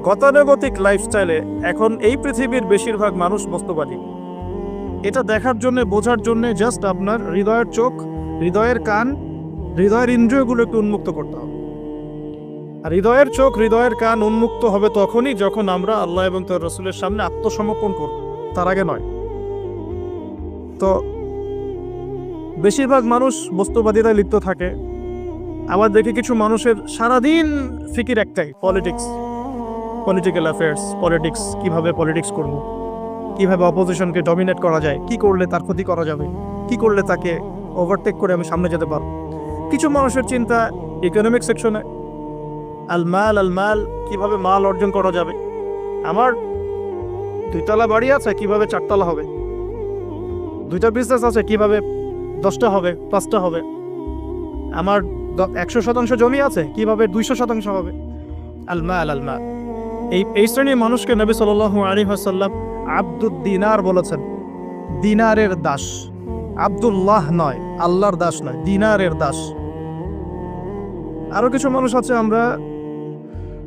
গতানুগতিক লাইফস্টাইলে এখন এই পৃথিবীর বেশিরভাগ মানুষ বস্তুবাদী। এটা দেখার জন্য, বোঝার জন্য জাস্ট আপনার হৃদয়ের চোখ, হৃদয়ের কান, হৃদয়ের ইন্দ্রিয়গুলো একটু উন্মুক্ত করতে হবে। আর হৃদয়ের চোখ, হৃদয়ের কান উন্মুক্ত হবে তখনই যখন আমরা আল্লাহ এবং তার রাসূলের সামনে আত্মসমর্পণ করব, তার আগে নয়। তো বেশিরভাগ মানুষ বস্তুবাদিতায় লিপ্ত থাকে। আবার দেখি কিছু মানুষের সারাদিন ফিকির একটাই, পলিটিক্স, পলিটিক্যাল অ্যাফেয়ার্স, পলিটিক্স, কিভাবে পলিটিক্স করব, কিভাবে অপোজিশনকে ডমিনেট করা যায়, কি করলে তার ক্ষতি করা যাবে, কি করলে তাকে ওভারটেক করে আমি সামনে যেতে পারব। কিছু মানুষের চিন্তা ইকোনমিক সেকশনে, আল মাল, কিভাবে মাল অর্জন করা যাবে। আমার 2 তলা বাড়ি আছে, কিভাবে 4 তলা হবে। 2টা বিজনেস আছে, কিভাবে 10টা হবে, 5টা হবে। আমার 100% জমি আছে, কিভাবে 200% হবে। আল মাল। এই শ্রেণীর মানুষকে নবী সাল্লাল্লাহু আলাইহি ওয়াসাল্লাম আব্দুদ দিনার বলেছেন, দিনারের দাস। আব্দুল্লাহ নয়, আল্লাহর দাস নয়, দিনারের দাস। আরো কিছু মানুষ আছে, আমরা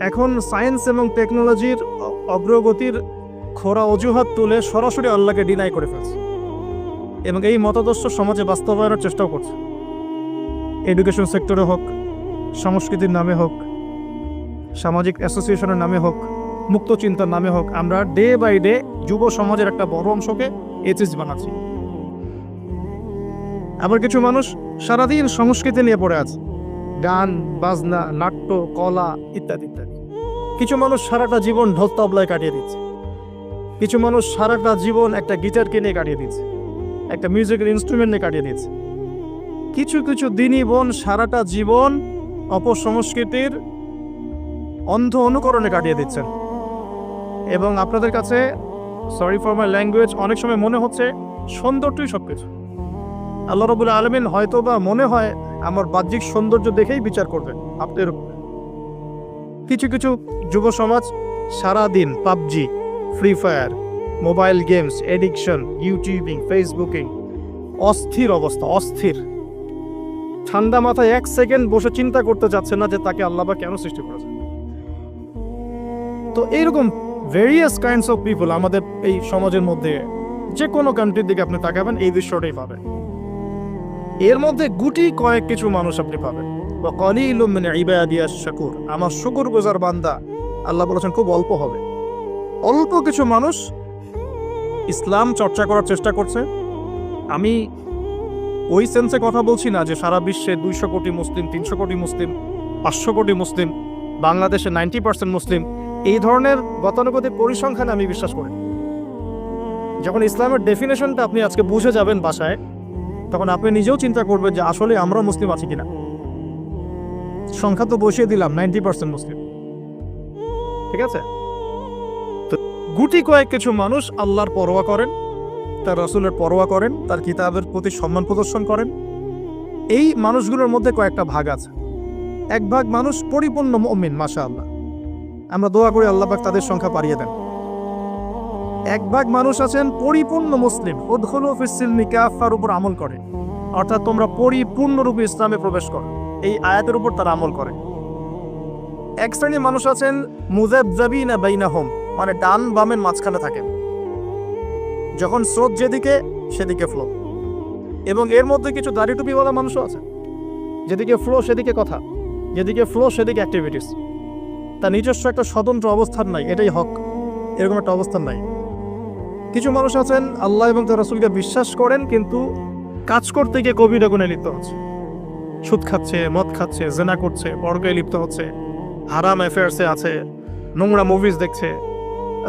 এখন সায়েন্স এবং টেকনোলজির অগ্রগতির খোরা অজুহাত তুলে সরাসরি আল্লাহকে ডিনাই করে ফেলছে এবং এই মতাদর্শ সমাজে বাস্তবায়নের চেষ্টাও করছে। এডুকেশন সেক্টরে হোক, সংস্কৃতির নামে হোক, সামাজিক অ্যাসোসিয়েশনের নামে হোক, মুক্ত চিন্তার নামে হোক, আমরা ডে বাই ডে যুব সমাজের একটা বড় অংশকে এথিস্ট বানাচ্ছি। আবার কিছু মানুষ সারাদিন সংস্কৃতি নিয়ে পড়ে আছে, গান বাজনা, নাট্য, কলা ইত্যাদি ইত্যাদি। কিছু মানুষ সারাটা জীবন ঢোল তবলায় কাটিয়ে দিচ্ছে। কিছু মানুষ সারাটা জীবন একটা গিটারকে নিয়ে কাটিয়ে দিচ্ছে, একটা মিউজিক্যাল ইনস্ট্রুমেন্ট নিয়ে কাটিয়ে দিচ্ছে। কিছু কিছু দিনী বোন সারাটা জীবন অপসংস্কৃতির অন্ধ অনুকরণে কাটিয়ে দিচ্ছেন। এবং আপনাদের কাছে, সরি ফর মাই ল্যাঙ্গুয়েজ, অনেক সময় মনে হচ্ছে সৌন্দর্যই সবকিছু। আল্লাহ রাব্বুল আলামিন হয়তো বা মনে হয় আমার বাহ্যিক সৌন্দর্য দেখেই বিচার করবেন আপনাদের উপর। কিছু কিছু যুব সমাজ সারাদিন PUBG, free fire, mobile games, addiction, YouTubing, Facebooking, অস্থির অবস্থা, অস্থির। ঠান্ডা মাথায় 1 সেকেন্ড বসে চিন্তা করতে যাচ্ছে না যে তাকে আল্লাহ বা কেন সৃষ্টি করেছে। তো এইরকম ভেরিয়াস কাইন্ডস অফ পিপল আমাদের এই সমাজের মধ্যে, যে কোনো কান্ট্রির দিকে আপনি তাকাবেন এই দৃশ্যটাই পাবেন। এর মধ্যে গুটি কয়েক কিছু মানুষ আপনি পাবেন, ওয়া কালিলুম মিন ইবাদিয়াশ শাকুর, আমার শুকরগুজার বান্দা আল্লাহ বলেছেন খুব অল্প হবে। অল্প কিছু মানুষ ইসলাম চর্চা করার চেষ্টা করছে। আমি ওই সেন্সে কথা বলছি না যে সারা বিশ্বে 200 কোটি মুসলিম, 300 কোটি মুসলিম, 500 কোটি মুসলিম, বাংলাদেশে 90% মুসলিম, এই ধরনের গতানুগতিক পরিসংখ্যানে আমি বিশ্বাস করি। যখন ইসলামের ডেফিনেশনটা আপনি আজকে বুঝে যাবেন বাসায়, তখন আপনি নিজেও চিন্তা করবেন যে আসলে আমরা মুসলিম আছি কিনা। সংখ্যা তো বসিয়ে দিলাম 90% মুসলিম, ঠিক আছে। তো গুটি কয়েক কিছু মানুষ আল্লাহর পরোয়া করেন, তার রাসূলের পরোয়া করেন, তার কিতাবের প্রতি সম্মান প্রদর্শন করেন। এই মানুষগুলোর মধ্যে কয়েকটা ভাগ আছে। এক ভাগ মানুষ পরিপূর্ণ মুমিন, মাশাআল্লাহ, আমরা দোয়া করি আল্লাহ পাক তাদের সংখ্যা বাড়িয়ে দেন। এক ভাগ মানুষ আছেন পরিপূর্ণ মুসলিম, উদখুলু ফিস সিলমি কাফার উপর আমল করে, অর্থাৎ তোমরা পরিপূর্ণরূপে ইসলামে প্রবেশ করো, এই আয়াতের উপর তারা আমল করে। এক শ্রেণীর মানুষ আছেন মুযাবযাবিনা বাইনাহুম, মানে ডান বামের মাঝখানে থাকেন, যখন স্রোত যেদিকে সেদিকে ফ্লো। এবং এর মধ্যে কিছু দাড়ি টুপিওয়ালা মানুষও আছে, যেদিকে ফ্লো সেদিকে কথা, যেদিকে ফ্লো সেদিকে অ্যাক্টিভিটিস। তার নিজস্ব একটা স্বতন্ত্র অবস্থান নাই, এটাই হক, এরকম একটা অবস্থান নাই। কিছু মানুষ আছেন আল্লাহ এবং তার রাসূলকে বিশ্বাস করেন, কিন্তু কাজ করতে গিয়ে কবিরা গুনাহে লিপ্ত হচ্ছে, সুদ খাচ্ছে, মদ খাচ্ছে, জেনা করছে, পরকায়ে লিপ্ত হচ্ছে, হারাম অ্যাফেয়ার্সে আছে, নোংরা মুভিজ দেখছে,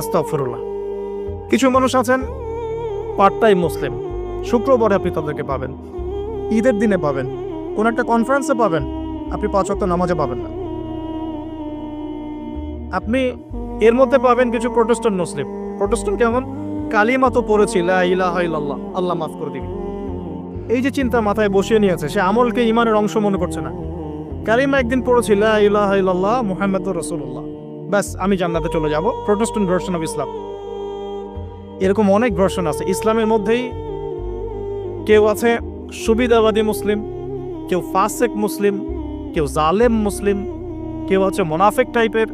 আস্তাগফিরুল্লাহ। কিছু মানুষ আছেন পার্ট টাইম মুসলিম, শুক্রবারে আপনি তাদেরকে পাবেন, ঈদের দিনে পাবেন, কোন একটা কনফারেন্সে পাবেন, আপনি 5 ওয়াক্ত নামাজে পাবেন না। আপনি এর মধ্যে পাবেন কিছু প্রোটেস্ট্যান্ট মুসলিম। প্রোটেস্ট্যান্ট কেমন? কালিমা তো পড়েছি, লা ইলাহা ইল্লাল্লাহ, আল্লাহ মাফ করে দিবি, এই যে চিন্তা মাথায় বসিয়ে নিয়েছে, সে আমলকে ইমানের অংশ মনে করছে না। কালিমা একদিন পড়েছি, লা ইলাহা ইল্লাল্লাহ মুহাম্মাদুর রাসূলুল্লাহ, ব্যাস আমি জান্নাতে চলে যাব। Protestant version of Islam. এরকম অনেক ভার্সন আছে ইসলামের মধ্যেই। কেউ আছে সুবিধাবাদী মুসলিম, কেউ ফাসেক মুসলিম, কেউ জালেম মুসলিম, কেউ আছে মোনাফেক টাইপের,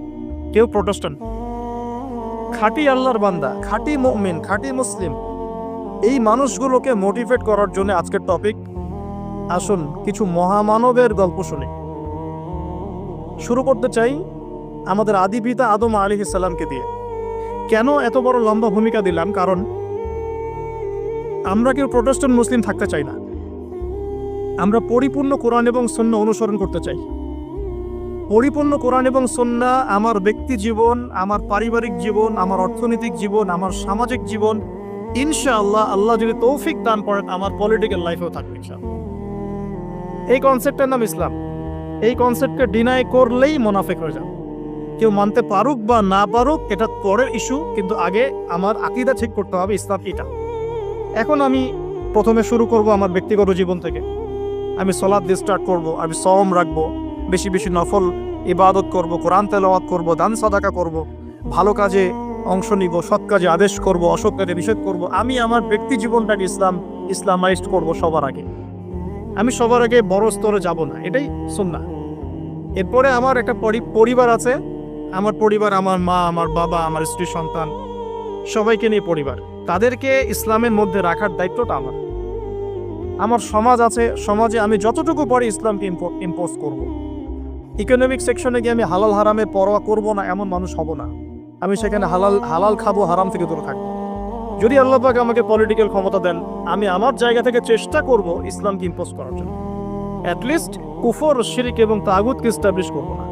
কেউ প্রোটেস্ট্যান্ট। খাঁটি আল্লাহর বান্দা, খাঁটি মুমিন, খাঁটি মুসলিম, এই মানুষগুলোকে মোটিভেট করার জন্য আজকের টপিক। আসুন কিছু মহামানবের গল্প শুনি। শুরু করতে চাই আমাদের আদি পিতা আদম আলাইহিস সালামকে দিয়ে। কেন এত বড় লম্বা ভূমিকা দিলাম? কারণ আমরা কেউ প্রোটেস্ট্যান্ট মুসলিম থাকতে চাই না। আমরা পরিপূর্ণ কোরআন এবং সুন্নাহ অনুসরণ করতে চাই। পরিপূর্ণ কোরআন এবং সুন্নাহ আমার ব্যক্তি জীবন, আমার পারিবারিক জীবন, আমার অর্থনৈতিক জীবন, আমার সামাজিক জীবন, ইনশাআল্লাহ আল্লাহ যদি তৌফিক দান করেন আমার পলিটিক্যাল লাইফেও থাকবে ইনশাআল্লাহ। এই কনসেপ্টের নাম ইসলাম। এই কনসেপ্টকে ডিনাই করলেই মুনাফিক হয়ে যাবে। কেউ মানতে পারুক বা না পারুক এটা পরের ইস্যু, কিন্তু আগে আমার আকীদা ঠিক করতে হবে, ইসলাম এটা। এখন আমি প্রথমে শুরু করব আমার ব্যক্তিগত জীবন থেকে। আমি সালাত দিয়ে স্টার্ট করব, আমি সওম রাখবো, বেশি বেশি নফল ইবাদত করব, কোরআন তেলাওয়াত করব, দান সাদাকা করব, ভালো কাজে অংশ নিব, সৎ কাজে আদেশ করব, অসৎ কাজে নিষেধ করব। আমি আমার ব্যক্তি জীবনটাকে ইসলামাইজড করব সবার আগে। আমি সবার আগে বড় স্তরে যাব না, এটাই সুন্নাহ। এরপরে আমার একটা পরিবার আছে। আমার পরিবার, আমার মা, আমার বাবা, আমার স্ত্রী, সন্তান, সবাইকে নিয়ে পরিবার। তাদেরকে ইসলামের মধ্যে রাখার দায়িত্বটা আমার। আমার সমাজ আছে, সমাজে আমি যতটুকু পারি ইসলামকে ইম্পোজ করব। ইকোনমিক সেকশনে গিয়ে আমি হালাল হারামে পরোয়া করব না এমন মানুষ হব না। আমি সেখানে হালাল খাবো, হারাম থেকে দূরে থাকবো। যদি আল্লাহ পাক আমাকে পলিটিক্যাল ক্ষমতা দেন, আমি আমার জায়গা থেকে চেষ্টা করব ইসলামকে ইম্পোজ করার জন্য। অ্যাটলিস্ট কুফর, শিরক এবং তাগুতকে এস্টাবলিশ করব না।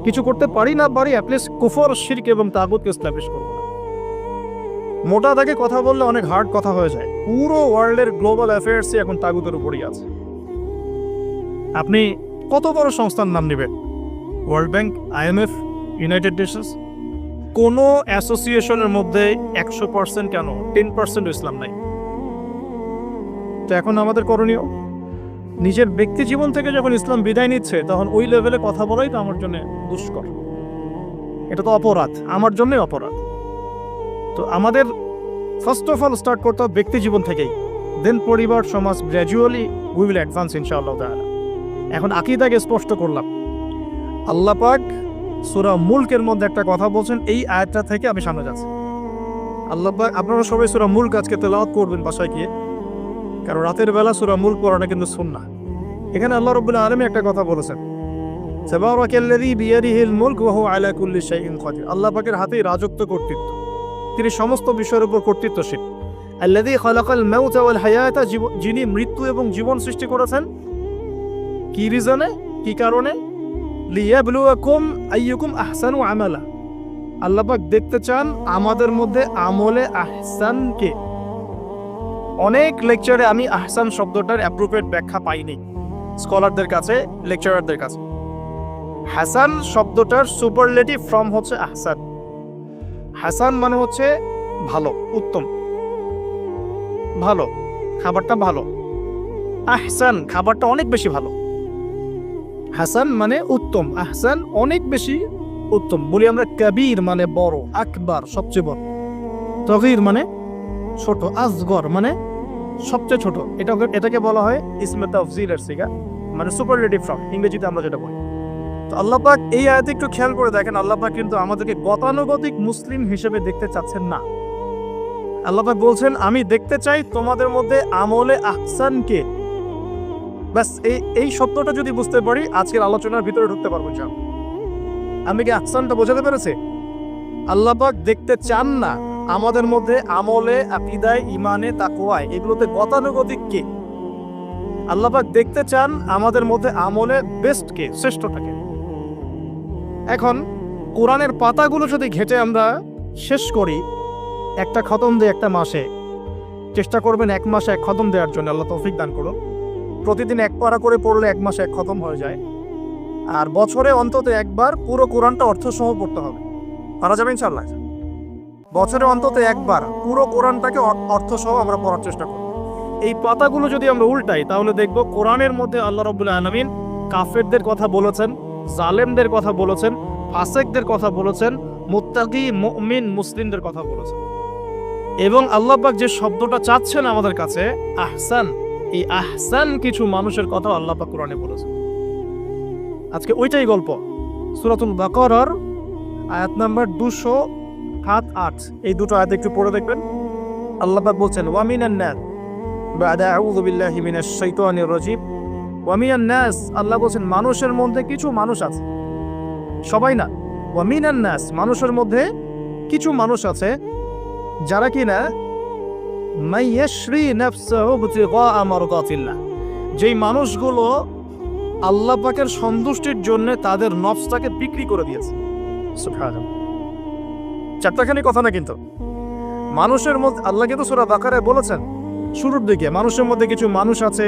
কিছু করতে পারি না পারি, অ্যাটলিস্ট কুফর, শিরক এবং তাগুতকে এস্টাবলিশ করব না। মোটা দাগে কথা বললে অনেক হার্ড কথা হয়ে যায়। পুরো ওয়ার্ল্ডের গ্লোবাল অ্যাফেয়ার্সই এখন তাগুতের উপরই আছে। আপনি কত বড় সংস্থার নাম নেবেন? World bank, IMF, United Nations, কোনো অ্যাসোসিয়েশনের মধ্যে 100% কেন 10% ইসলাম নাই। তো এখন আমাদের করণীয়, নিজের ব্যক্তি জীবন থেকে যখন ইসলাম বিদায় নিচ্ছে তখন ওই লেভেলে কথা বলাই তো আমার জন্য দুষ্কর। এটা তো অপরাধ, আমার জন্যই অপরাধ। তো আমাদের ফার্স্ট অফ অল স্টার্ট করতে হবে ব্যক্তি জীবন থেকেই, দেন পরিবার, সমাজ, গ্র্যাজুয়ালি উই উইল অ্যাডভান্স ইনশাআল্লাহ তাআলা। এখন আকীদাকে স্পষ্ট করলাম। আল্লাহ পাক সূরা মুলকের মধ্যে একটা কথা বলছেন, এই আয়াতটা থেকে আমি সামনে যাচ্ছি। আল্লাহ পাক, আপনারা সবাই সূরা মুলক আজকে তেলাওয়াত করবেন বাসায় গিয়ে, কারণ রাতের বেলা সূরা মুলক পড়াটা কিন্তু সুন্নাহ। এখানে আল্লাহ রাব্বুল আলামিন একটা কথা বলেছেন, তাবারাকাল্লাযী বিয়াদিহিল মুলক ওয়া হুয়া আলা কুল্লি শাইইন কাদির। আল্লাহ পাকের হাতেই রাজত্ব, কর্তৃত্ব, তিনি সমস্ত বিষয়ের উপর কর্তৃত্বশীল। আল্লাযী খালাকাল মাউতা ওয়াল হায়াতা, যিনি মৃত্যু এবং জীবন সৃষ্টি করেছেন। কি রিজনে, কি কারণে? লিয়াবলুয়াকুম আইয়ুকুম আহসানু আমালা। আল্লাহ পাক দেখতে চান আমাদের মধ্যে আমলে আহসানকে। অনেক লেকচারে আমি আহসান শব্দটার অ্যাপ্রোপ্রিয়েট ব্যাখ্যা পাইনি স্কলারদের কাছে, লেকচারারদের কাছে। হাসান শব্দটার সুপারলেটিভ ফর্ম হচ্ছে আহসান। হাসান মানে হচ্ছে ভালো, উত্তম, ভালো, খাবারটা ভালো। আহসান খাবারটা অনেক বেশি ভালো। হাসান মানে উত্তম, আহসান অনেক বেশি উত্তম। বলি আমরা কবির মানে বড়, আকবার সবচেয়ে বড়, তগীর মানে ছোট, আসগর মানে সবচেয়ে ছোট। এটাকে বলা হয় ইসমে তাফজিলের সিগা, মানে সুপারলেটিভ ফর্ম ইংরেজিতে আমরা যেটা বলি। তো আল্লাহ পাক এই আয়াতে একটু খেয়াল করে দেখেন, আল্লাহ পাক কিন্তু আমাদেরকে গতানুগতিক মুসলিম হিসেবে দেখতে চাচ্ছেন না। আল্লাহ পাক বলছেন, আমি দেখতে চাই তোমাদের মধ্যে আমলে আহসানকে। ব্যাস এই শব্দটা যদি বুঝতে পারি আজকের আলোচনার ভিতরে ঢুকতে পারবো। আমি কি আহসানটা বোঝাতে পেরেছি? আল্লাহ পাক দেখতে চান না আমাদের মধ্যে আমলে, আকীদায়, ঈমানে, তাকওয়ায়, এগুলোতে গতানুগতিক কে। আল্লাহ পাক দেখতে চান আমাদের মধ্যে আমলে বেস্ট কে, শ্রেষ্ঠটাকে। এখন কোরআনের পাতাগুলো যদি ঘেটে আমরা শেষ করি, একটা খতম দেয় একটা মাসে, চেষ্টা করবেন 1 মাসে 1 খতম দেওয়ার জন্য, আল্লাহ তৌফিক দান করুন। প্রতিদিন 1 পারা করে পড়লে 1 মাসে 1 খতম হয়ে যায়। আর বছরে অন্তত একবার পুরো কোরআনটা অর্থসহ পড়তে হবে। পারা যাবে ইনশাআল্লাহ? বছরে অন্তত একবার পুরো কোরআনটাকে অর্থসহ আমরা পড়ার চেষ্টা করব। এই পাতাগুলো যদি আমরা উল্টাই তাহলে দেখব কোরআনের মধ্যে আল্লাহ রাব্বুল আলামিন কাফেরদের কথা বলেছেন, জালেমদের কথা বলেছেন, ফাসিকদের কথা বলেছেন, মুত্তাকি মুমিন মুসলিমদের কথা বলেছেন। এবং আল্লাহ পাক যে শব্দটা চাচ্ছেন আমাদের কাছে আহসান, এই আহসান কিছু মানুষের কথা আল্লাহ পাক কোরআনে বলেছেন। আজকে ওইটাই গল্প। সূরাতুল বাকারার আয়াত নাম্বার 7-8 এই দুটো আয়াত একটু পড়ে দেখবেন। আল্লাহ পাক বলছেন ওয়া মিনান নাস বাদা আউযু বিল্লাহি মিনাশ শাইতানির রাজিম ওয়া মিনান নাস, আল্লাহ বলছেন মানুষের মধ্যে কিছু মানুষ আছে, সবাই না। ওয়া মিনান নাস, মানুষের মধ্যে কিছু মানুষ আছে যারা কিনা মাইয়াশরি নাফসাহু বিতিগা মারদাতিল্লাহ, যেই মানুষগুলো আল্লাহ পাকের সন্তুষ্টির জন্য তাদের নফসটাকে বিক্রি করে দিয়েছে। সুবহানাল্লাহ, চারটাখানি কথা না কিন্তু। মানুষের মধ্যে আল্লাহ কিন্তু সূরা বাকারায় বলেছেন শুরুর দিকে, মানুষের মধ্যে কিছু মানুষ আছে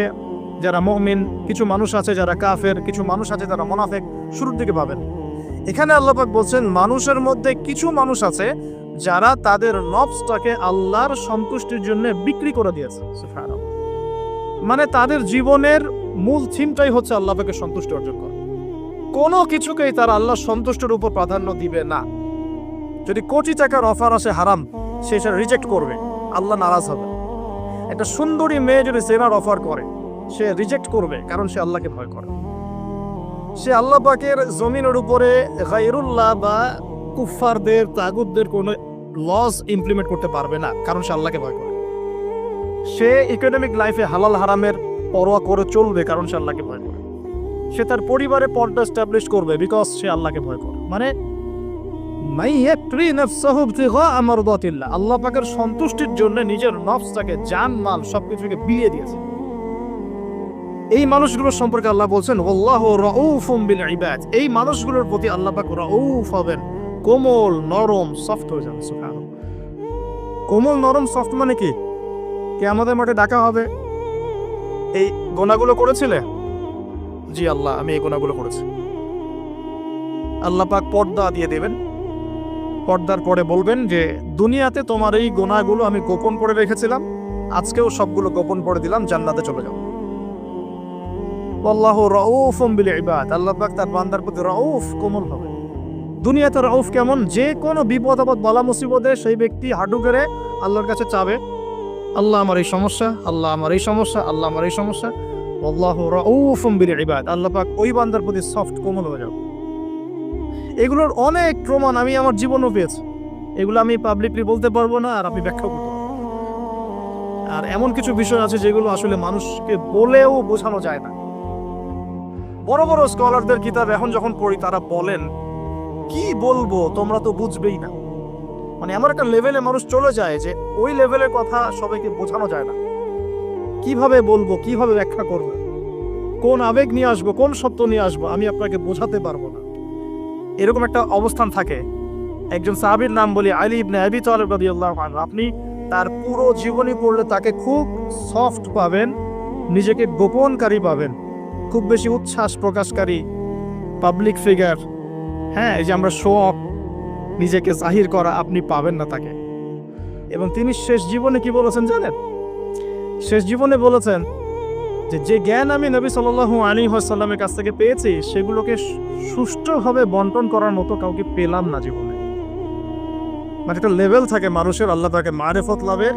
যারা মুমিন, কিছু মানুষ আছে যারা কাফের, কিছু মানুষ আছে যারা মুনাফিক, শুরুর দিকে পাবেন। এখানে আল্লাহ পাক বলছেন মানুষের মধ্যে কিছু মানুষ আছে যারা তাদের নফসটাকে আল্লাহর সন্তুষ্টির জন্য বিক্রি করে দিয়েছে। সুবহানাল্লাহ, মানে তাদের জীবনের মূল থিমটাই হচ্ছে আল্লাহ পাকের সন্তুষ্টি অর্জন করা। কোনো কিছুকেই তারা আল্লাহর সন্তুষ্টির উপর প্রাধান্য দিবে না। যদি কোটি টাকার অফার আসে হারাম, সে সেটা রিজেক্ট করবে, আল্লাহ নারাজ হবে। একটা সুন্দরী মেয়ে যদি জেনার অফার করে, সে রিজেক্ট করবে, কারণ সে আল্লাহকে ভয় করে। সে আল্লাহ পাকের জমিনের উপরে গায়রুল্লাহ বা কুফফারদের, তাগুতদের কোনো লস ইমপ্লিমেন্ট করতে পারবে না, কারণ সে আল্লাহকে ভয় করে। সে ইকোনমিক লাইফে হালাল হারামের পরোয়া করে চলবে, কারণ সে আল্লাহকে ভয় করে। সে তার পরিবারে পর্দা এস্টাবলিশ করবে, বিকজ সে আল্লাহকে ভয় করে। মানে আল্লাহ পাকের সন্তুষ্টির জন্য নিজের নফসটাকে, জান মাল সবকিছুকে বিলিয়ে দিয়েছে। এই মানুষগুলোর সম্পর্কে আল্লাহ বলছেন আল্লাহু রাউফুম বিল ইবাদ, এই মানুষগুলোর প্রতি আল্লাহ পাক রাউফ হবেন, কোমল নরম সফট হয়ে যাবে। সুবহানাল্লাহ, কোমল নরম সফট মানে কি? কিয়ামতের মাঠে ডাকা হবে, এই গুনাহগুলো করেছিলে? জি আল্লাহ, আমি এই গুনাহগুলো করেছি। আল্লাহ পাক পর্দা দিয়ে দেবেন, পর্দার পরে বলবেন যে দুনিয়াতে তোমার এই গুনাহগুলো আমি গোপন করে রেখেছিলাম, আজকেও সবগুলো গোপন করে দিলাম, জান্নাতে চলে যাও। আল্লাহু রাউফুম বিল ইবাদ, আল্লাহ পাক তার বান্দার প্রতি রাউফ, কোমল হবে। দুনিয়াতে রাউফ কেমন? যে কোনো বিপদ আপদ বালা মুসিবতে সেই ব্যক্তি হাঁটু গেড়ে আল্লাহর কাছে চাবে, আল্লাহ আমার এই সমস্যা, আল্লাহ আমার এই সমস্যা, আল্লাহ আমার এই সমস্যা। আল্লাহু রাউফুম বিল ইবাদ, আল্লাহ পাক ওই বান্দার প্রতি সফট, কোমল হয়ে যাবে। এগুলোর অনেক প্রমাণ আমি আমার জীবনও পেয়েছি, এগুলো আমি পাবলিকলি বলতে পারবো না, আর আমি ব্যাখ্যা করতে পারবো। আর এমন কিছু বিষয় আছে যেগুলো আসলে মানুষকে বলেও বোঝানো যায় না। বড় বড় স্কলারদের কিতাব এখন যখন পড়ি, তারা বলেন কি বলবো, তোমরা তো বুঝবেই না। মানে এমন একটা লেভেলে মানুষ চলে যায় যে ওই লেভেলের কথা সবাইকে বোঝানো যায় না। কিভাবে বলবো, কিভাবে ব্যাখ্যা করবো, কোন আবেগ নিয়ে আসবো, কোন সত্য নিয়ে আসবো, আমি আপনাকে বোঝাতে পারবো না। এরকম একটা অবস্থান থাকে। একজন সাহাবীর নাম বলি আলী ইবনে আবি তালিব রাদিয়াল্লাহু আনহু। আপনি তার পুরো জীবনী পড়লে তাকে খুব সফট পাবেন, নিজেকে গোপনকারী পাবেন, খুব বেশি উচ্ছ্বাস প্রকাশকারী পাবলিক ফিগার, হ্যাঁ, এই যে আমরা শো অফ, নিজেকে জাহির করা, আপনি পাবেন না তাকে। এবং তিনি শেষ জীবনে কি বলেছেন জানেন? শেষ জীবনে বলেছেন যে জ্ঞান আমি নবী সাল্লাল্লাহু আলাইহি ওয়াসাল্লামের কাছ থেকে পেয়েছি, সেগুলোকে সুষ্ঠুভাবে বন্টন করার মতো কাউকে পেলাম না জীবনে। মানে একটা লেভেল থাকে মানুষের, আল্লাহ তাকে মারেফত লাভের,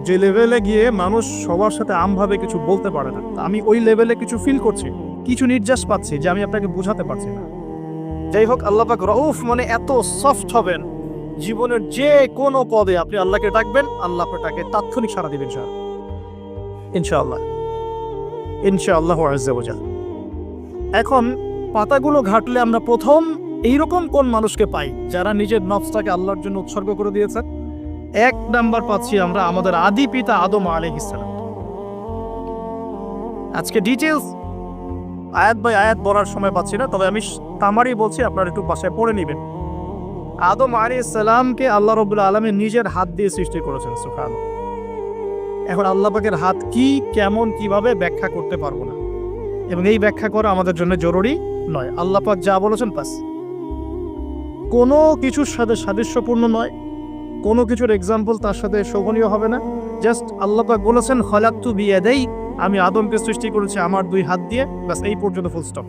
যে লেভেলে গিয়ে মানুষ সবার সাথে আমভাবে কিছু বলতে পারে না। আমি ওই লেভেলে কিছু ফিল করছি, কিছু নির্যাস পাচ্ছি যে আমি আপনাকে বোঝাতে পারছি না। যাই হোক, আল্লাহ পাক রাউফ মানে এত সফট হবেন, জীবনের যে কোনো পদে আপনি আল্লাহকে ডাকবেন, আল্লাহ আপনাকে তাৎক্ষণিক সাড়া দিবেন ইনশাআল্লাহ, ইনশাআল্লাহু আযজা ওয়া জাল। এখন পাতাগুলো ঘাটলে আমরা প্রথম এইরকম কোন মানুষকে পাই যারা নিজের নফসটাকে আল্লাহর জন্য উৎসর্গ করে দিয়েছে? এক নাম্বার পাচ্ছি আমরা আমাদের আদি পিতা আদম আলাইহিস সালাম। আজকে ডিটেইলস আয়াত বাই আয়াত বলার সময় পাচ্ছি না, তবে আমি তামারি বলছি, আপনারা একটু বাসায় পড়ে নেবেন। আদম আলাইহিস সালামকে আল্লাহ রাব্বুল আলামিন নিজের হাত দিয়ে সৃষ্টি করেছেন। সুবহানাল্লাহ। এখন আল্লাহ পাকের হাত কি, কেমন, কিভাবে ব্যাখ্যা করতে পারবো না, এবং এই ব্যাখ্যা করা আমাদের জন্য জরুরি নয়। আল্লাহ পাক যা বলেছেন বাস, কোনো কিছুর সাথে সাদৃশ্যপূর্ণ নয়, কোনো কিছুর এক্সাম্পল তার সাথে শোভনীয় হবে না। জাস্ট আল্লাহ পাক বলেছেন খলাকতু বিয়াদাই, আমি আদমকে সৃষ্টি করেছি আমার দুই হাত দিয়ে, বাস এই পর্যন্ত ফুল স্টপ।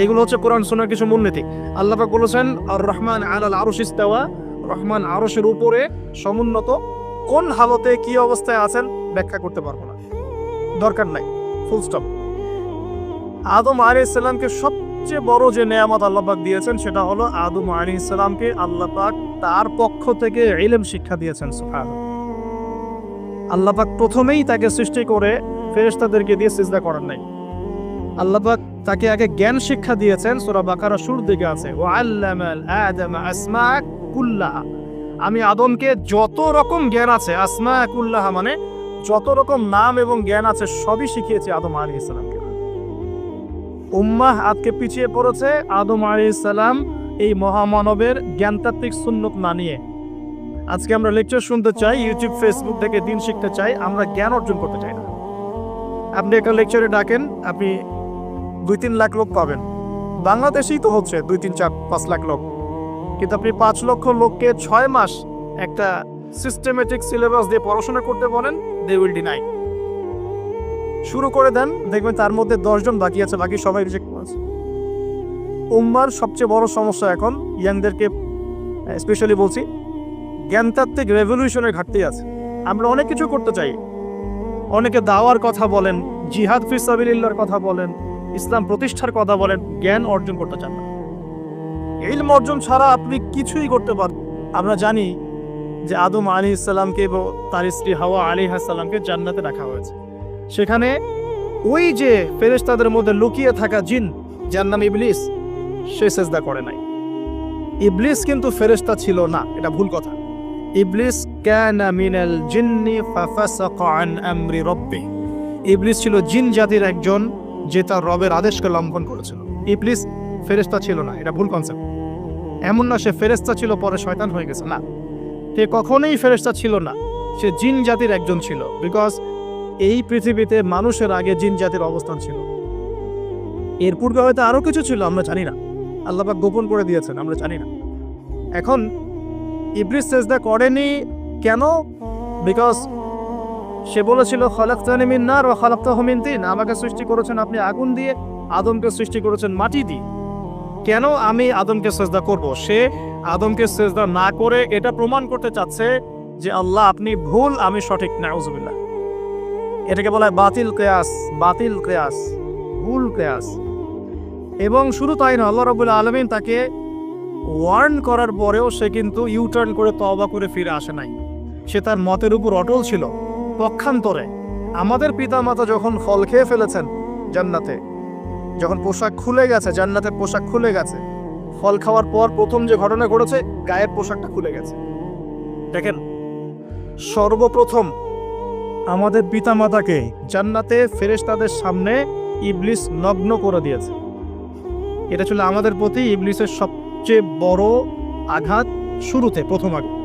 এগুলো হচ্ছে কোরআন সুন্নাহর কিছু মূলনীতি। আল্লাহ পাক বলেছেন আর রহমান আলাল আরশ ইস্তাওয়া, রহমান আরশের উপরে সমুন্নত। কোন হালতে কি অবস্থায় আছেন ব্যাখ্যা করতে পারবো না, দরকার নাই, ফুল স্টপ। আদম আলাইহিস সালামকে সব সবচেয়ে বড় যে নেয়ামত আল্লাহ পাক দিয়েছেন সেটা হলো আদম আলাইহিস সালামকে আল্লাহ পাক তার পক্ষ থেকে ইলম শিক্ষা দিয়েছেন। সুবহানাল্লাহ। আল্লাহ পাক প্রথমেই তাকে সৃষ্টি করে ফেরেশতাদেরকে দিয়ে সিজদা করার নাই। আল্লাহ পাক তাকে আগে জ্ঞান শিক্ষা দিয়েছেন। সূরা বাকারা শুরুর দিকে আছে ওয়া আল্লামাল আদামা আসমা কুল্লাহা। আমি আদমকে যত রকম জ্ঞান আছে, আসমা কুল্লাহা মানে যত রকম নাম এবং জ্ঞান আছে সবই শিখিয়েছি আদম আলাইহিস সালামকে। উম্মাহ আজকে পিছিয়ে পড়েছে আদম আলাইহিস সালাম এই মহামানবের জ্ঞানতাত্ত্বিক সুন্নত না নিয়ে। আজকে আমরা লেকচার শুনতে চাই, ইউটিউব ফেসবুক থেকে দিন শিখতে চাই, আমরা জ্ঞান অর্জন করতে চাই না। আপনি একটা লেকচারে ডাকেন, আপনি 2-3 লাখ লোক পাবেন। বাংলাদেশেই তো হচ্ছে 2-3-4-5 লাখ লোক, কিন্তু আপনি 5 লক্ষ লোককে 6 মাস একটা সিস্টেমেটিক সিলেবাস দিয়ে পড়াশোনা করতে বলেন, দে উইল ডিনাই। শুরু করে দেন, দেখবেন তার মধ্যে 10 জন বাকি আছে, বাকি সবাই রিজেক্ট করেছে। উম্মার সবচেয়ে বড় সমস্যা এখন, ইয়াংদেরকে স্পেশালি বলছি, জ্ঞানতাত্ত্বিক রেভলিউশনের ঘাটতি আছে। আমরা অনেক কিছু করতে চাই, অনেকে দাওয়ার কথা বলেন, জিহাদ ফি সাবিলিল্লাহর কথা বলেন, ইসলাম প্রতিষ্ঠার কথা বলেন, জ্ঞান অর্জন করতে চান না। ইলম অর্জন ছাড়া আপনি কিছুই করতে পারবেন। আমরা জানি যে আদম আলাইহিস সালামকে এবং তার স্ত্রী হাওয়া আলাইহিস সালামকে জান্নাতে রাখা হয়েছে। সেখানে ওই যে ফেরেশতাদের মধ্যে লুকিয়ে থাকা জিন, যার নাম ইবলিস, সে সেজদা করে নাই। ইবলিস কিন্তু ফেরেশতা ছিল না, এটা ভুল কথা। ইবলিস কানা মিনাল জিন্নি ফাফাসাকা আন আমরি রাব্বি। ইবলিস ছিল জিন জাতির একজন যে তার রবের আদেশকে লঙ্ঘন করেছিল। ইবলিস ফেরেশতা ছিল না, এটা ভুল কনসেপ্ট। এমন না সে ফেরেশতা ছিল পরে শয়তান হয়ে গেছে, না, সে কখনোই ফেরেশতা ছিল না, সে জিন জাতির একজন ছিল। বিকজ এই পৃথিবীতে মানুষের আগে জিন জাতির অবস্থান ছিল, এর পূর্বে হয়তো আরো কিছু ছিল, আমরা জানি না, আল্লাহ পাক গোপন করে দিয়েছেন, আমরা জানি না। এখন ইবলিস সেজদা করেনি কেন? বিকজ সে বলেছিল খালাকতানি মিন নার ওয়া খালাকতাহু মিন তিন, আমাকে সৃষ্টি করেছেন আপনি আগুন দিয়ে, আদমকে সৃষ্টি করেছেন মাটি দিয়ে, কেন আমি আদমকে সেজদা করব? সে আদমকে সেজদা না করে এটা প্রমাণ করতে চাচ্ছে যে আল্লাহ আপনি ভুল, আমি সঠিক। নাউজুবিল্লাহ। এটাকে বলা হয় বাতিল কিয়াস, বাতিল কিয়াস, ভুল কিয়াস। এবং শুধু তাই না, আল্লাহ রাব্বুল আলামিন তাকে ওয়ার্ন করার পরেও সে কিন্তু ইউটার্ন করে তওবা করে ফিরে আসে নাই। সে তার মতের উপর অটল ছিল। পক্ষান্তরে আমাদের পিতামাতা যখন ফল খেয়ে ফেলেছেন জান্নাতে, যখন পোশাক খুলে গেছে, জান্নাতের পোশাক খুলে গেছে, ফল খাওয়ার পর প্রথম যে ঘটনা ঘটেছে, গায়ের পোশাকটা খুলে গেছে। দেখেন, সর্বপ্রথম আমাদের পিতামাতাকে জান্নাতে ফেরেশতাদের সামনে ইবলিস নগ্ন করে দিয়েছে। এটা ছিল আমাদের প্রতি ইবলিসের সবচেয়ে বড় আঘাত। শুরুতে, প্রথম আঘাত,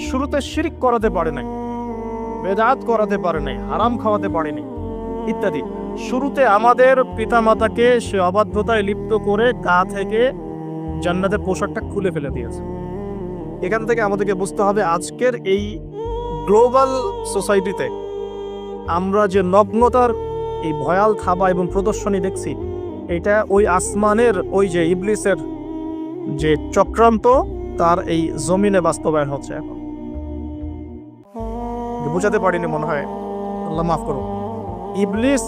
শুরুতে শিরক করাতে পারে নাই, বেদাত করাতে পারে নাই, হারাম খাওয়াতে পারেনি ইত্যাদি। শুরুতে আমাদের পিতামাতাকে সে অবাধ্যতায় লিপ্ত করে গা থেকে জান্নাতের পোশাকটা খুলে ফেলে দিয়েছে। এখান থেকে আমাদেরকে বুঝতে হবে আজকের এই গ্লোবাল সোসাইটিতে আমরা যে নগ্নতার এই ভয়াল থাবা এবং প্রদর্শনী দেখছি, এটা ওই আসমানের ওই যে ইবলিসের যে চক্রান্ত, তার এই জমিনে বাস্তবায়ন হচ্ছে এখন। বুঝাতে পারিনি মনে হয়, আল্লাহ মাফ করুন। ইবলিস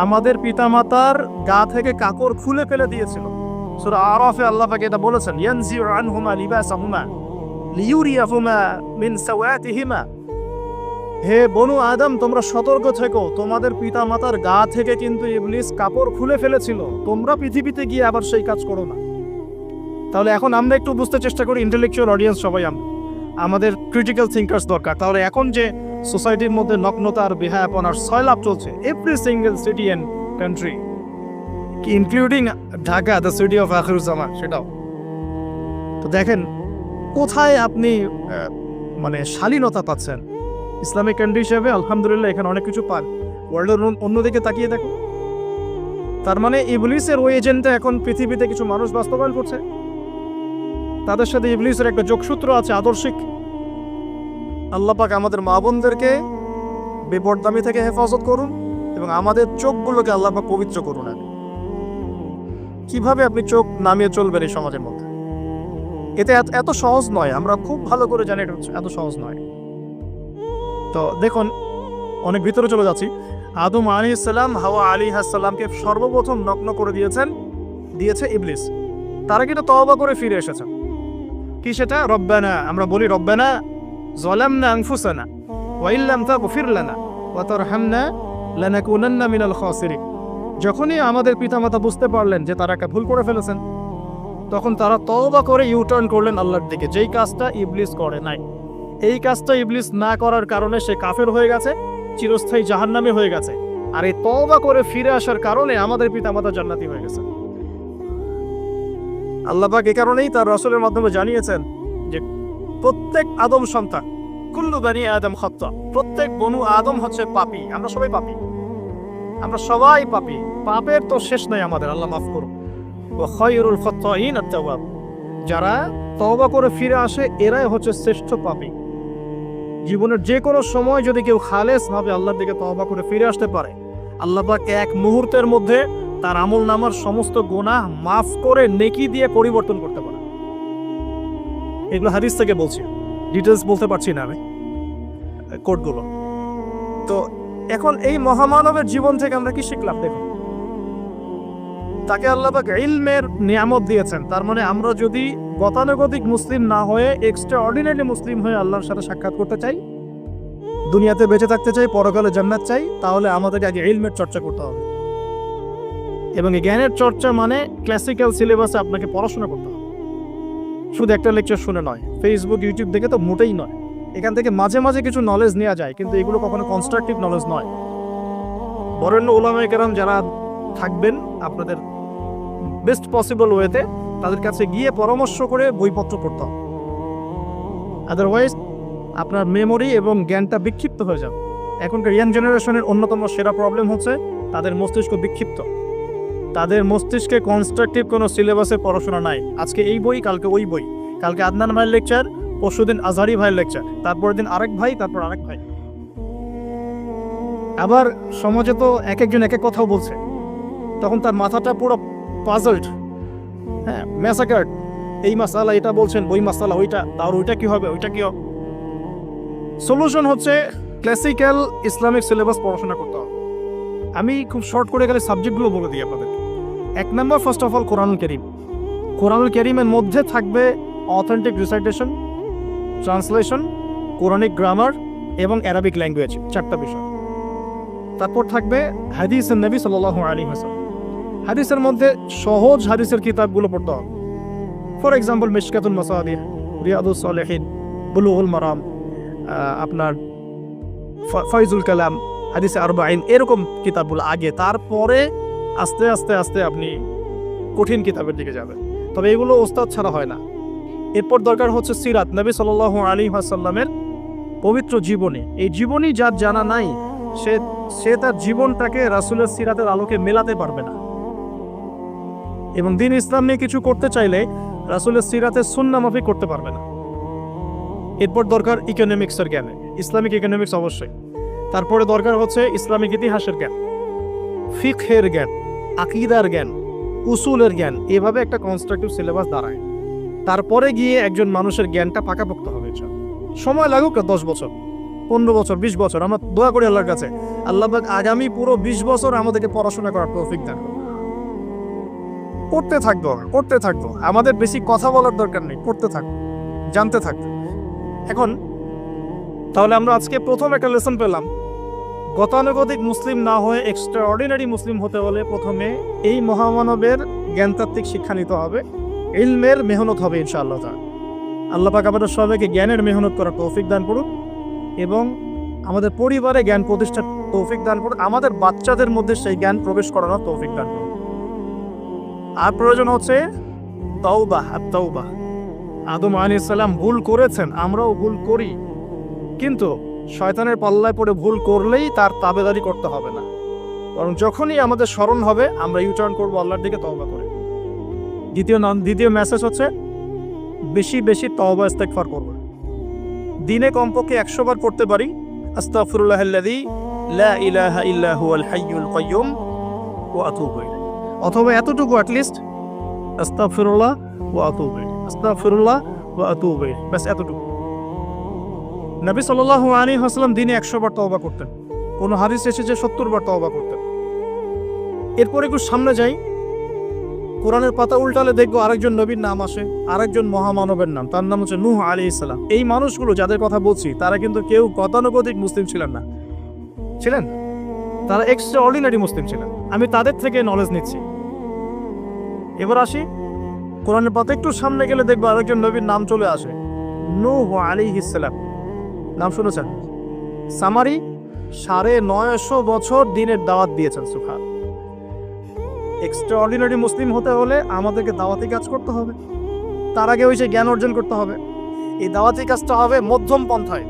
আমাদের পিতামাতার গা থেকে কাপড় খুলে ফেলে দিয়েছিল। সূরা আরাফে আল্লাহ পাক এটা বলেছেন, ইয়ানজিউ আনহুমা লিবাসাহুমা লিইউরিয়াহুমা মিন সাওয়াতিহিমা। হে বনু আদম, তোমরা সতর্ক থেকো, তোমাদের পিতামাতার গা থেকে কিন্তু ইবলিস কাপড় খুলে ফেলেছিল, তোমরা পৃথিবীতে গিয়ে আবার সেই কাজ করো না। তাহলে এখন আমরা একটু বুঝতে চেষ্টা করি, ইন্টেলেকচুয়াল অডিয়েন্স সবাই আমাদের ক্রিটিক্যাল থিঙ্কার্স দরকার। তাহলে এখন যে সোসাইটির মধ্যে নগ্নতার, বেহায়াপনার সয়লাভ চলছে, every single city and country, including Dhaka, the city of Akhiruzzaman, সেটাও তো দেখেন কোথায় আপনি মানে শালীনতা পাচ্ছেন। ইসলামিক কান্ট্রি হিসেবে আলহামদুলিল্লাহ এখানে অনেক কিছু পান। ওয়ার্ল্ডের অন্যদিকে তাকিয়ে দেখো, তার মানে ইবলিসের ওই এজেন্টে এখন পৃথিবীতে কিছু মানুষ বাস্তবায়ন করছে, তাদের সাথে ইবলিসের একটা যোগসূত্র আছে আদর্শিক। আল্লাহ পাক আমাদের মা বোনদেরকে বেপরদামি থেকে হেফাজত করুন এবং আমাদের চোখগুলোকে আল্লাহ পাক পবিত্র করুন। কিভাবে আপনি চোখ নামিয়ে চলবেন এই সমাজের মধ্যে, এতে এত সহজ নয়, আমরা খুব ভালো করে জানি এটা এত সহজ নয়। তো দেখুন, অনেক ভিতরে চলে যাচ্ছি। আদম আলাইহিস সালাম হাওয়া আলাইহিস সালামকে সর্বপ্রথম নগ্ন করে দিয়েছেন দিয়েছে ইবলিস। তারা কিন্তু তওবা করে ফিরে এসেছে। কি সেটা? রব্বানা, আমরা বলি রব্বানা যালামনা আনফুসানা ওয়া ইল্লাম তাগফির লানা ওয়া তারহামনা লানাকুনান্না মিনাল খাসিরিন। যখনই আমাদের পিতামাতা বুঝতে পারলেন যে তারা একটা ভুল করে ফেলেছেন, তখন তারা তওবা করে ইউটার্ন করলেন আল্লাহর দিকে, যেই কাজটা ইবলিস করে নাই। এই কাজটা ইবলিস না করার কারণে সে কাফের হয়ে গেছে, চিরস্থায়ী জাহান্নামী হয়ে গেছে। আর এই তওবা করে ফিরে আসার কারণে আমাদের পিতামাতা জান্নাতি হয়ে গেছে। আল্লাহ পাক এই কারণেই তার রাসূলের মাধ্যমে জানিয়েছেন যে প্রত্যেক আদম সন্তান, কুল্লু বানি আদম খাত্তা, প্রত্যেক বনু আদম হচ্ছে পাপী। আমরা সবাই পাপী, আমরা সবাই পাপী। পাপের তো শেষ নাই আমাদের, আল্লাহ মাফ করুন। ওয়া খায়রুল খাত্তাইন আত-তাওয়াব, যারা তওবা করে ফিরে আসে এরাই হচ্ছে শ্রেষ্ঠ পাপী। জীবনের যে কোনো সময় যদি কেউ খালেস ভাবে আল্লাহর দিকে তওবা করে ফিরে আসতে পারে, আল্লাহ পাক এক মুহূর্তের মধ্যে তার আমলনামার সমস্ত গুনাহ মাফ করে নেকি দিয়ে পরিবর্তন করতে পারে। এগুলো হাদিস থেকে বলছি, ডিটেলস বলতে পারছি না আমি, কোডগুলো। তো এখন এই মহামানবের জীবন থেকে আমরা কি শিখলাম? দেখুন, তাকে আল্লাহ পাক ইলমের নিয়ামত দিয়েছেন। তার মানে আমরা যদি গতানুগতিক মুসলিম না হয়ে এক্সট্রা অর্ডিনারি মুসলিম হয়ে আল্লাহর সাথে সাক্ষাৎ করতে চাই, দুনিয়াতে বেঁচে থাকতে চাই, পরকালে জান্নাত চাই, তাহলে আমাদেরকে আগে ইলমের চর্চা করতে হবে। এবং এই জ্ঞানের চর্চা মানে ক্লাসিক্যাল সিলেবাসে আপনাকে পড়াশোনা করতে হবে, শুধু একটা লেকচার শুনে নয়, ফেসবুক ইউটিউব দেখে তো মোটেই নয়। এখান থেকে মাঝে মাঝে কিছু নলেজ নেওয়া যায়, কিন্তু এগুলো কখনো কনস্ট্রাকটিভ নলেজ নয়। বরেণ্য উলামায়ে কেরাম যারা থাকবেন আপনাদের বেস্ট পসিবল ওয়েতে, তাদের কাছে গিয়ে পরামর্শ করে বইপত্র পড়তে হবে। আদারওয়াইজ আপনার মেমোরি এবং জ্ঞানটা বিক্ষিপ্ত হয়ে যাবে। এখনকার ইয়াং জেনারেশনের অন্যতম সেরা প্রবলেম হচ্ছে তাদের মস্তিষ্ক বিক্ষিপ্ত। তাদের মস্তিষ্কে কনস্ট্রাকটিভ কোনো সিলেবাসে পড়াশোনা নাই। আজকে এই বই, কালকে ওই বই, কালকে আদনান ভাইয়ের লেকচার, পরশুদিন আজহারি ভাইয়ের লেকচার, তারপরের দিন আরেক ভাই, তারপর আরেক ভাই। আবার সমাজে তো এক একজন এক এক কথাও বলছে, তখন তার মাথাটা পুরো পাজলড, হ্যাঁ, ম্যাসাকার্ড। এই মাসালা এটা বলছেন, ওই মাসালা ওইটা, তার ওইটা কি হবে, ওইটা কি হবে। সলিউশন হচ্ছে ক্লাসিক্যাল ইসলামিক সিলেবাস পড়াশোনা করতে হবে। আমি খুব শর্ট করে গেলে সাবজেক্টগুলো বলে দিই আপনাদের। 1 নম্বর, ফার্স্ট অফ অল কোরআনুল কারীম। কোরআনুল কারীমের মধ্যে থাকবে authentic recitation, translation, Quranic grammar এবং অ্যারাবিক ল্যাঙ্গুয়েজ, 4টা বিষয়। তারপর থাকবে হাদিসের নবী সাল্লাল্লাহু আলাইহি ওয়াসাল্লাম। হাদিসের মধ্যে সহজ হাদিসের কিতাবগুলো পড়তে হবে। ফর এক্সাম্পল মিশকাতুল মাসাবিহ, রিয়াদুস সালিহিন, বুলুগুল মারাম, আপনার ফয়জুল কালাম, হাদিসে আরবাইন, এরকম কিতাবগুলো আগে, তারপরে আস্তে আস্তে আস্তে আপনি কঠিন কিতাবের দিকে যাবেন। তবে এগুলো ওস্তাদ ছাড়া হয় না। এরপর দরকার হচ্ছে সিরাত, নবী সাল্লাল্লাহু আলাইহি ওয়াসাল্লামের পবিত্র জীবনী। এই জীবনী যার জানা নাই, সে তার জীবনটাকে রাসূলের সিরাতের আলোকে মেলাতে পারবে না। এবং দ্বীন ইসলাম নিয়ে কিছু করতে চাইলে রাসূলের সিরাতের সুন্নাহ মাফিক করতে পারবে না। এরপর দরকার ইকোনমিক্সের জ্ঞান, ইসলামিক ইকোনমিক্স অবশ্যই। তারপরে দরকার হচ্ছে ইসলামিক ইতিহাসের জ্ঞান, ফিকহের জ্ঞান, আকীদার জ্ঞান, উসুলের জ্ঞান। এভাবে একটা কনস্ট্রাকটিভ সিলেবাস দাঁড়ায়। তারপরে গিয়ে একজন মানুষের জ্ঞানটা পাকাপোক্ত হবে। সময় লাগুক 10 বছর, 15 বছর, 20 বছর। আমরা দোয়া করি আল্লাহর কাছে, আল্লাহ পাক আগামী পুরো 20 বছর আমাদেরকে পড়াশোনা করার তৌফিক দান করুন। করতে থাকবো। আমাদের বেশি কথা বলার দরকার নেই, করতে থাকবো, জানতে থাকবো। এখন তাহলে আমরা আজকে প্রথম একটা লেসন পেলাম, গতানুগতিক মুসলিম না হয়ে এক্সট্রা অর্ডিনারি মুসলিম হতে হলে প্রথমে এই মহামানবের জ্ঞানতাত্ত্বিক শিক্ষা নিতে হবে, ইলমের মেহনত হবে ইনশাআল্লাহ তাআলা। আল্লাহ পাক আমাদের সবাইকে জ্ঞানের মেহনত করার তৌফিক দান করুন এবং আমাদের পরিবারে জ্ঞান প্রতিষ্ঠার তৌফিক দান করুন, আমাদের বাচ্চাদের মধ্যে সেই জ্ঞান প্রবেশ করানোর তৌফিক দান করুন। আর প্রয়োজন হচ্ছে তাওবা। আদম আলাইহিস সালাম ভুল করেছেন, আমরাও ভুল করি, কিন্তু শয়তানের পাল্লায় পড়ে ভুল করলেই তার তাবেদারি করতে হবে না, বরং যখনই আমাদের স্মরণ হবে আমরা ইউটার্ন করবো আল্লাহর দিকে তওবা করে। দ্বিতীয় মেসেজ হচ্ছে বেশি বেশি তওবা ইস্তেগফার করব। দিনে কমপক্ষে 100 বার পড়তে পারি আস্তাগফিরুল্লাহাল্লাযী লা ইলাহা ইল্লা হুয়াল হাইয়ুল কাইয়্যুম ওয়া আতুবু ইলাইহি, অথবা এতটুকু অ্যাটলিস্ট আস্তাগফিরুল্লাহ ওয়া আতুবু ইলাইহি, আস্তাগফিরুল্লাহ ওয়া আতুবু ইলাইহি, বাস এতটুকু। নবী সাল্লাল্লাহু আলাইহি ওয়াসাল্লাম দিনে 100 বার তওবা করতেন, কোন হাদিস এসেছে 70 বার তওবা করতেন। এরপর একটু সামনে যাই, কোরআনের পাতা উল্টালে দেখবো আরেকজন নবীর নাম আসে, আরেকজন মহামানবের নাম, তার নাম হচ্ছে নূহ আলাইহিস সালাম। এই মানুষগুলো যাদের কথা বলছি তারা কিন্তু কেউ গতানুগতিক মুসলিম ছিলেন না, ছিলেন তারা এক্সট্রা অর্ডিনারি মুসলিম ছিলেন। আমি তাদের থেকে নলেজ নিচ্ছি। এবার আসি কোরআনের পাতা একটু সামনে গেলে দেখবো আরেকজন নবীর নাম চলে আসে, নূহ আলাইহিস সালাম। নাম শুনেছেন? সামারি 950 বছর দিনের দাওয়াত দিয়েছেন। সুবহান। এক্সট্রা অর্ডিনারি মুসলিম হতে হলে আমাদেরকে দাওয়াতি কাজ করতে হবে, তার আগে ওই যে জ্ঞান অর্জন করতে হবে। এই দাওয়াতি কাজটা হবে মধ্যম পন্থায়,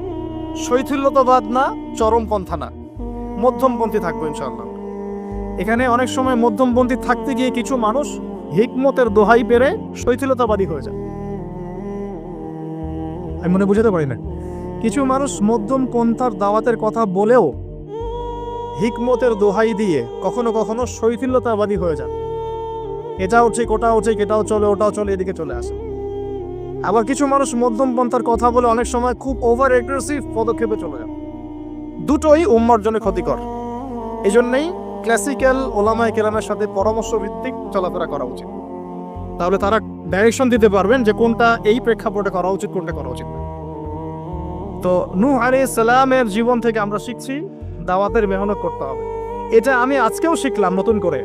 শৈথিল্যতাবাদ না, চরমপন্থা না, মধ্যমপন্থী থাকবো ইনশাআল্লাহ। এখানে অনেক সময় মধ্যমপন্থী থাকতে গিয়ে কিছু মানুষ হিকমতের দোহাই পেরে শৈথিলতাবাদী হয়ে যায়। আমি মনে বুঝাতে পারি না, কিছু মানুষ মধ্যম পন্থার দাওয়াতের কথা বলেও হিকমতের দোহাই দিয়ে কখনো কখনো শৈথিল্যতাবাদী হয়ে যান। এটাও ঠিক, ওটাও ঠিক, এটাও চলে, ওটাও চলে, এদিকে চলে আসে। আবার কিছু মানুষ মধ্যম পন্থার কথা বলে অনেক সময় খুব ওভার এগ্রেসিভ পদক্ষেপে চলে যান। দুটোই উম্মার জন্য ক্ষতিকর। এই জন্যই ক্লাসিক্যাল ওলামায়ে কেরামের সাথে পরামর্শ ভিত্তিক চলাফেরা করা উচিত। তাহলে তারা ডাইরেকশন দিতে পারবেন যে কোনটা এই প্রেক্ষাপটে করা উচিত, কোনটা করা উচিত না। তো নূহ আলাইহিস সালামের জীবন থেকে আমরা শিখছি দাওয়াতের মেহনত করতে হবে। এটা আমি আজকেও শিখলাম নতুন করে।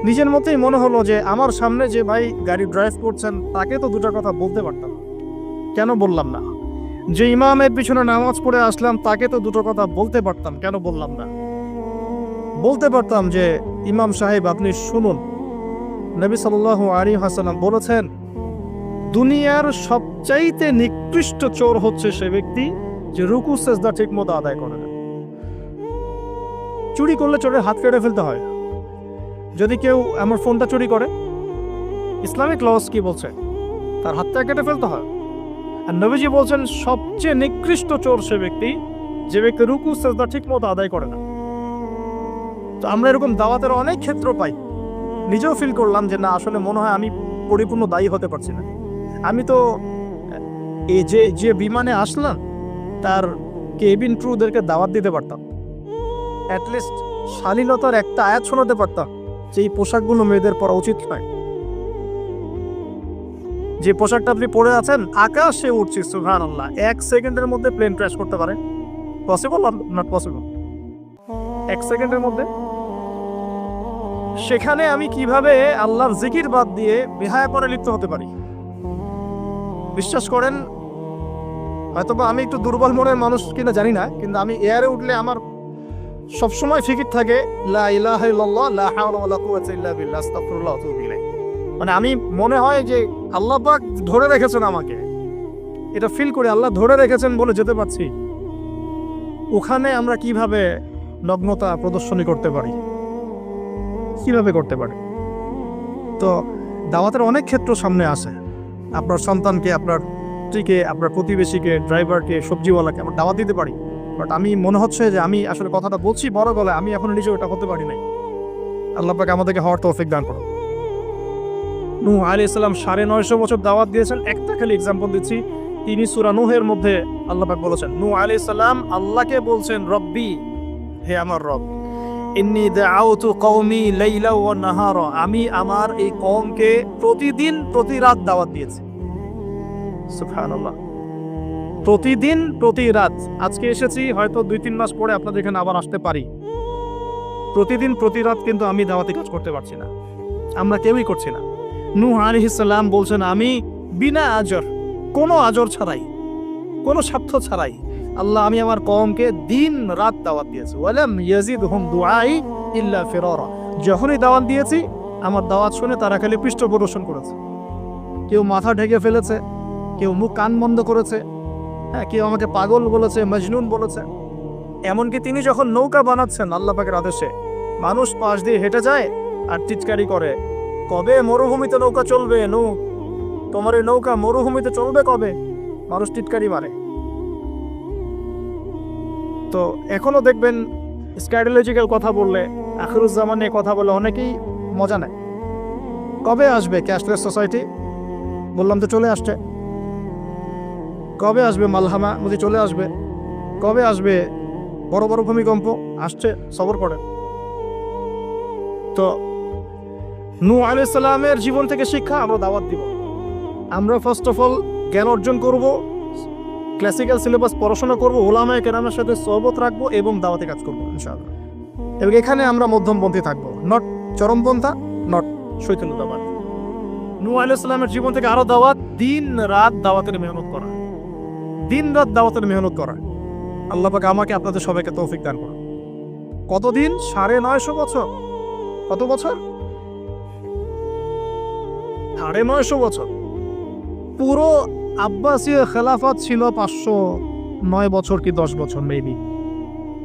নিজের মতেই মনে হলো যে আমার সামনে যে ভাই গাড়ি ড্রাইভ করছেন তাকে তো দুটো কথা বলতে পারতাম, কেন বললাম না? যে ইমামের পিছনে নামাজ পড়ে আসলাম তাকে তো দুটো কথা বলতে পারতাম, কেন বললাম না? বলতে পারতাম যে ইমাম সাহেব আপনি শুনুন, নবী সাল্লাল্লাহু আলাইহি ওয়াসাল্লাম বলেছেন দুনিয়ার সবচাইতে নিকৃষ্ট চোর হচ্ছে সে ব্যক্তি যে রুকু সেজদা ঠিক মতো আদায় করে না। চুরি করলে চোরের হাত কেটে ফেলতে হয়। যদি কেউ আমার ফোনটা চুরি করে, ইসলামিক লস কি বলছে? তার হাতটা কেটে ফেলতে হয়। আর নবীজি বলছেন সবচেয়ে নিকৃষ্ট চোর সে ব্যক্তি যে ব্যক্তি রুকু সেজদা ঠিক মতো আদায় করে না। তো আমরা এরকম দাওয়াতের অনেক ক্ষেত্র পাই। নিজেও ফিল করলাম যে না, আসলে মনে হয় আমি পরিপূর্ণ দায়ী হতে পারছি না। আমি তো এই যে বিমানে আসলাম তার কেবিন ক্রুদেরকে দাওয়াত দিতে পারতাম, অ্যাটলিস্ট শালীনতার একটা আয়াত শোনাতে পারতাম যে এই পোশাকগুলো মেয়েদের পরা উচিত নয়। যে পোশাকটা আপনি পরে আছেন আকাশে উঠছি, সুবহানাল্লাহ, 1 সেকেন্ডের মধ্যে প্লেন ক্র্যাশ করতে পারে। Possible or not possible? 1 সেকেন্ডের মধ্যে। সেখানে আমি কিভাবে আল্লাহর জিকির বাদ দিয়ে বেহায়াপনে লিপ্ত হতে পারি? বিশ্বাস করেন, হয়তোবা আমি একটু দুর্বল মনের মানুষ কিনা জানি না, কিন্তু আমি এয়ারে উঠলে আমার সবসময় ফিকির থাকে লা ইলাহা ইল্লাল্লাহ লা হাওলা ওয়ালা কুওয়াতা ইল্লা বিল্লাহ আস্তাগফিরুল্লাহ ওয়া আতুবু ইলাইহি। মানে আমি মনে হয় যে আল্লাহ পাক ধরে রেখেছেন আমাকে, এটা ফিল করে আল্লাহ ধরে রেখেছেন বলে যেতে পারছি। ওখানে আমরা কিভাবে নগ্নতা প্রদর্শনী করতে পারি, কিভাবে করতে পারি? তো দাওয়াতের অনেক ক্ষেত্র সামনে আসে। আপনার সন্তানকে, আপনার স্ত্রীকে, আপনার প্রতিবেশীকে, ড্রাইভারকে, সবজিওয়ালাকে আমরা দাওয়াত দিতে পারি। বাট আমি মনে হচ্ছে যে আমি আসলে কথাটা বলছি বড় গলায়, আমি এখন নিজে ওটা হতে পারি নাই। আল্লাহ পাক আমাদেরকে হওয়ার তৌফিক দান করুন। নূহ আলাইহিস সালাম 950 বছর দাওয়াত দিয়েছেন। একটা খালি এক্সাম্পল দিচ্ছি, তিনি সূরা নূহের মধ্যে আল্লাহ পাক বলেছেন, নূহ আলাইহিস সালাম আল্লাহকে বলছেন রব্বি, হে আমার রব, ইন্নী দাআউতু কওমি লাইলা ওয়া নাহারা, আমি আমার এই কওমকে প্রতিদিন প্রতি রাত দাওয়াত দিয়েছি। সুবহানাল্লাহ, প্রতিদিন প্রতি রাত। আজকে এসেছি, হয়তো 2-3 মাস পরে আপনাদের এখানে আবার আসতে পারি। প্রতিদিন প্রতি রাত কিন্তু আমি দাওয়াতি কাজ করতে পারছি না, আমরা কেউই করছি না। নূহ আলাইহিস সালাম বলছেন আমি বিনা আজর, কোনো আজর ছাড়াই, কোনো স্বার্থ ছাড়াই আল্লাহ আমি আমার কওমকে দিন রাত দাওয়াত দিয়েছি। ওয়ালাম ইয়াজিদহুম দুআই ইল্লা ফিরারা, যখনই দাওয়াত দিয়েছি আমার দাওয়াত শুনে তারা খালি পৃষ্ঠ প্রদর্শন করেছে। কেউ মাথা ঢেকে ফেলেছে, কেউ মুখ কান বন্ধ করেছে, হ্যাঁ, কেউ আমাকে পাগল বলেছে, মজনুন বলেছে। এমনকি তিনি যখন নৌকা বানাচ্ছেন আল্লাহ পাকের আদেশে, মানুষ পাশ দিয়ে হেঁটে যায় আর টিচকারি করে, কবে মরুভূমিতে নৌকা চলবে? নূহ, তোমার এই নৌকা মরুভূমিতে চলবে কবে? মানুষ টিটকারি মারে। তো এখনো দেখবেন স্ক্যাটোলজিক্যাল কথা বললে, আখিরুজ্জামান নিয়ে কথা বলে অনেকেই মজা নেয়। কবে আসবে ক্যাশলেস সোসাইটি? বললাম তো চলে আসছে। কবে আসবে মালহামা? বুঝি চলে আসবে। কবে আসবে বড় বড় ভূমিকম্প? আসছে, সবর করে। তো নূহ আলাইহিস সালামের জীবন থেকে শিক্ষা আমরা দাওয়াত দিব। আমরা ফার্স্ট অফ অল জ্ঞান অর্জন করব, ক্লাসিক্যাল সিলেবাস পড়াশোনা করব, উলামায়ে কেরামের সাথে সোহবত রাখবো এবং দাওয়াতে কাজ করবো ইনশাআল্লাহ। এবং এখানে আমরা মধ্যমপন্থী থাকবো, নট চরমপন্থা, নট শৈথিল্যতাবাদ। নূহ আলাইহিস সালামের জীবন থেকে আরো দাওয়াত, দিন রাত দাওয়াতের মেহনত করা, দিন রাত দাওয়াতের মেহনত করা। আল্লাহ পাক আমাকে আপনাদের সবাইকে তৌফিক দান করুন। কতদিন? 950 বছর। কত বছর? 950 বছর। পুরো আব্বাসীয় খেলাফত ছিল 509 বছর কি 10 বছর মেবি।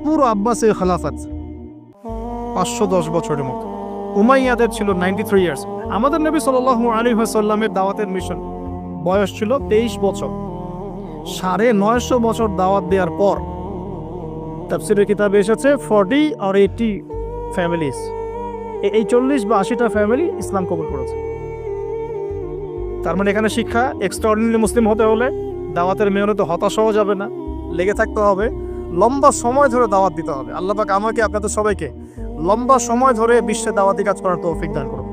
পুরো আব্বাসীয় খেলাফত 510 বছরের মতো। উমাইয়াদের ছিল 93 ইয়ার্স। আমাদের নবী সাল্লাল্লাহু আলাইহি ওয়াসাল্লামের দাওয়াতের মিশন বয়স ছিল 23 বছর। 950 বছর দাওয়াত দেওয়ার পর তাফসীরের কিতাবে এসেছে 40 or 80 ফ্যামিলিজ, এই 40 বা 80টা ফ্যামিলি ইসলাম কবুল করেছে। তার মানে এখানে শিক্ষা, এক্সট্রাঅর্ডিনারি মুসলিম হতে হলে দাওয়াতের মেহনতে হতাশ হওয়া যাবে না, লেগে থাকতে হবে, লম্বা সময় ধরে দাওয়াত দিতে হবে। আল্লাহ পাক আমাকে আপনাদের সবাইকে লম্বা সময় ধরে বিশ্বে দাওয়াতি কাজ করার তৌফিক দান করুন।